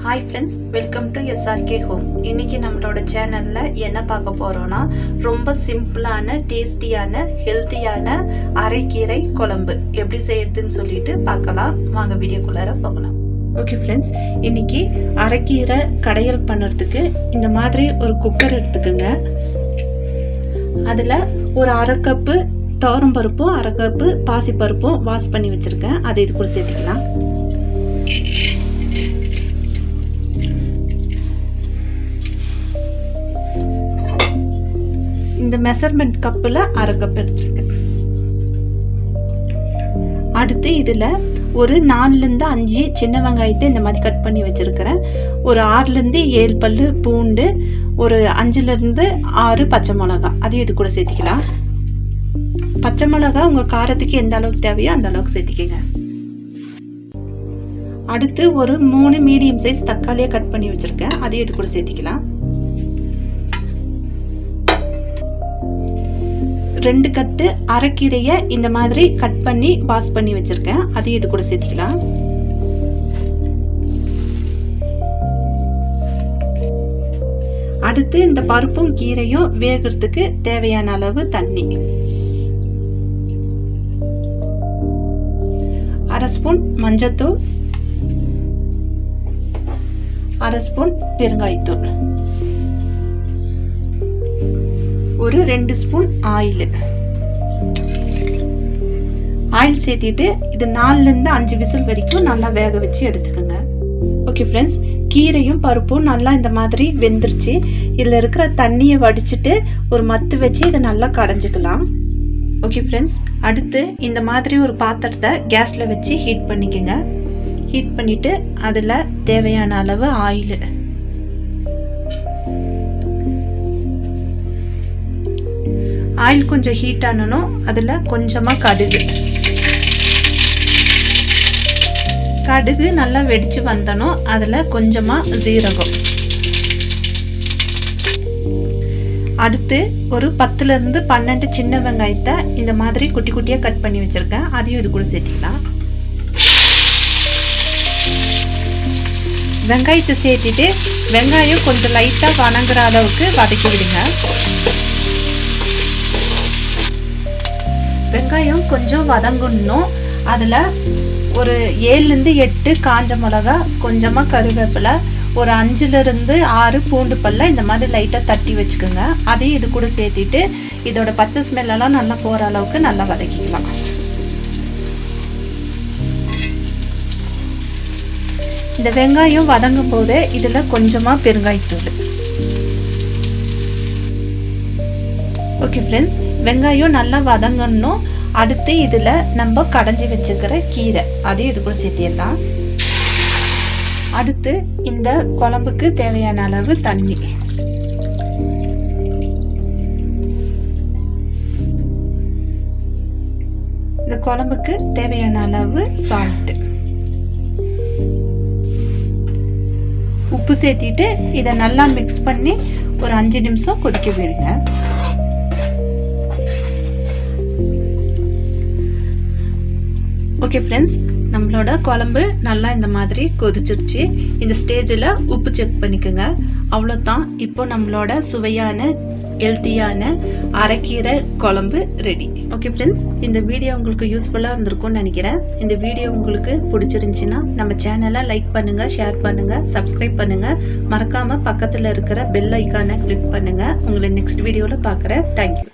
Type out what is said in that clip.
Hi friends, welcome to SRK home. இன்றைக்கி நம்மளோட சேனலில் என்ன பார்க்க போகிறோன்னா, ரொம்ப சிம்பிளான டேஸ்டியான ஹெல்த்தியான அரைக்கீரை குழம்பு எப்படி செய்யறதுன்னு சொல்லிட்டு பார்க்கலாம். வாங்க வீடியோக்குள்ளார போகலாம். ஓகே ஃப்ரெண்ட்ஸ், இன்றைக்கி அரைக்கீரை கடையல் பண்ணுறதுக்கு இந்த மாதிரி ஒரு குக்கர் எடுத்துக்கோங்க. அதில் ஒரு அரை கப்பு துவரம் பருப்பும் அரை கப்பு பாசிப்பருப்பும் வாஷ் பண்ணி வச்சுருக்கேன். அதை இது கூட சேர்த்துக்கலாம். இந்த மெஷர்மெண்ட் கப்பில் அரை கப் எடுத்துருக்கேன். அடுத்து இதில் ஒரு 4லேருந்து 5 சின்ன வெங்காயத்தை இந்த மாதிரி கட் பண்ணி வச்சுருக்கிறேன். ஒரு 6லேருந்து 7 பல் பூண்டு, ஒரு 5லேருந்து 6 பச்சை மிளகா, அதையும் இது கூட சேர்த்திக்கலாம். பச்சை மிளகா உங்கள் காரத்துக்கு எந்த அளவுக்கு தேவையோ அந்த அளவுக்கு சேர்த்திக்கங்க. அடுத்து ஒரு 3 மீடியம் சைஸ் தக்காளியை கட் பண்ணி வச்சுருக்கேன். அதையும் இது கூட சேர்த்திக்கலாம். 2 கட்டு அரைக்கீரையை இந்த மாதிரி கட் பண்ணி வாஷ் பண்ணி வச்சிருக்கேன். அதையும் இது கூட சேர்த்துக்கலாம். அடுத்து இந்த பருப்பும் கீரையும் வேகிறதுக்கு தேவையான அளவு தண்ணி, 1/2 ஸ்பூன் மஞ்சத்தூள், 1/2 ஸ்பூன் பெருங்காயத்தூள், ஒரு 2 ஸ்பூன் ஆயில் சேர்த்திட்டு இது 4லேருந்து 5 விசில் வரைக்கும் நல்லா வேக வச்சு எடுத்துக்கோங்க. ஓகே ஃப்ரெண்ட்ஸ், கீரையும் பருப்பும் நல்லா இந்த மாதிரி வெந்துருச்சு. இதில் இருக்கிற தண்ணியை வடிச்சிட்டு ஒரு மத்து வச்சு இதை நல்லா கடைஞ்சிக்கலாம். ஓகே ஃப்ரெண்ட்ஸ், அடுத்து இந்த மாதிரி ஒரு பாத்திரத்தை கேஸில் வச்சு ஹீட் பண்ணிக்கோங்க. ஹீட் பண்ணிவிட்டு அதில் தேவையான அளவு ஆயில் கொஞ்சம் ஹீட் ஆனணும். அதில் கொஞ்சமாக கடுகு நல்லா வெடித்து வந்தணும். அதில் கொஞ்சமாக ஜீரகம், அடுத்து ஒரு 10லேருந்து 12 சின்ன வெங்காயத்தை இந்த மாதிரி குட்டி குட்டியாக கட் பண்ணி வச்சுருக்கேன். அதையும் இது கூட சேர்த்திக்கலாம். வெங்காயத்தை சேர்த்திட்டு வெங்காயம் கொஞ்சம் லைட்டாக வணங்குற அளவுக்கு வதக்கி விடுங்க. வெங்காயம் கொஞ்சம் வதங்கணும். அதில் ஒரு 7லேருந்து 8 காஞ்ச மிளகா, கொஞ்சமாக கருவேப்பிலை, ஒரு 5லேருந்து 6 பூண்டு பல்ல இந்த மாதிரி லைட்டாக தட்டி வச்சுக்கோங்க. அதையும் இது கூட சேர்த்திட்டு இதோட பச்சை ஸ்மெல்லாம் நல்லா போகிற அளவுக்கு நல்லா வதக்கிக்கலாம். இந்த வெங்காயம் வதங்கும் போது இதில் கொஞ்சமாக பெருங்காயத்தூள். ஓகே ஃப்ரெண்ட்ஸ், வெங்காயம் நல்லா வதங்கணும். அடுத்து இதில் நம்ம கடைஞ்சி வச்சுக்கிற கீரை, அதையும் இது கூட சேர்த்திடலாம். அடுத்து இந்த குழம்புக்கு தேவையான அளவு தண்ணி, இந்த குழம்புக்கு தேவையான அளவு சால்ட், உப்பு சேர்த்திட்டு இதை நல்லா மிக்ஸ் பண்ணி ஒரு 5 நிமிஷம் கொதிக்க விடுங்க. ஓகே ஃப்ரெண்ட்ஸ், நம்மளோட குழம்பு நல்லா இந்த மாதிரி கொதிச்சிருச்சு. இந்த ஸ்டேஜில் உப்பு செக் பண்ணிக்கோங்க. அவ்வளோதான், இப்போ நம்மளோட சுவையான ஹெல்த்தியான அரைக்கீரை குழம்பு ரெடி. ஓகே ஃப்ரெண்ட்ஸ், இந்த வீடியோ உங்களுக்கு யூஸ்ஃபுல்லாக இருந்திருக்கும்னு நினைக்கிறேன். இந்த வீடியோ உங்களுக்கு பிடிச்சிருந்துச்சின்னா நம்ம சேனலை லைக் பண்ணுங்கள், ஷேர் பண்ணுங்கள், சப்ஸ்கிரைப் பண்ணுங்கள். மறக்காமல் பக்கத்தில் இருக்கிற பெல் ஐக்கானை கிளிக் பண்ணுங்கள். உங்களை நெக்ஸ்ட் வீடியோவில் பார்க்குறேன். தேங்க்யூ.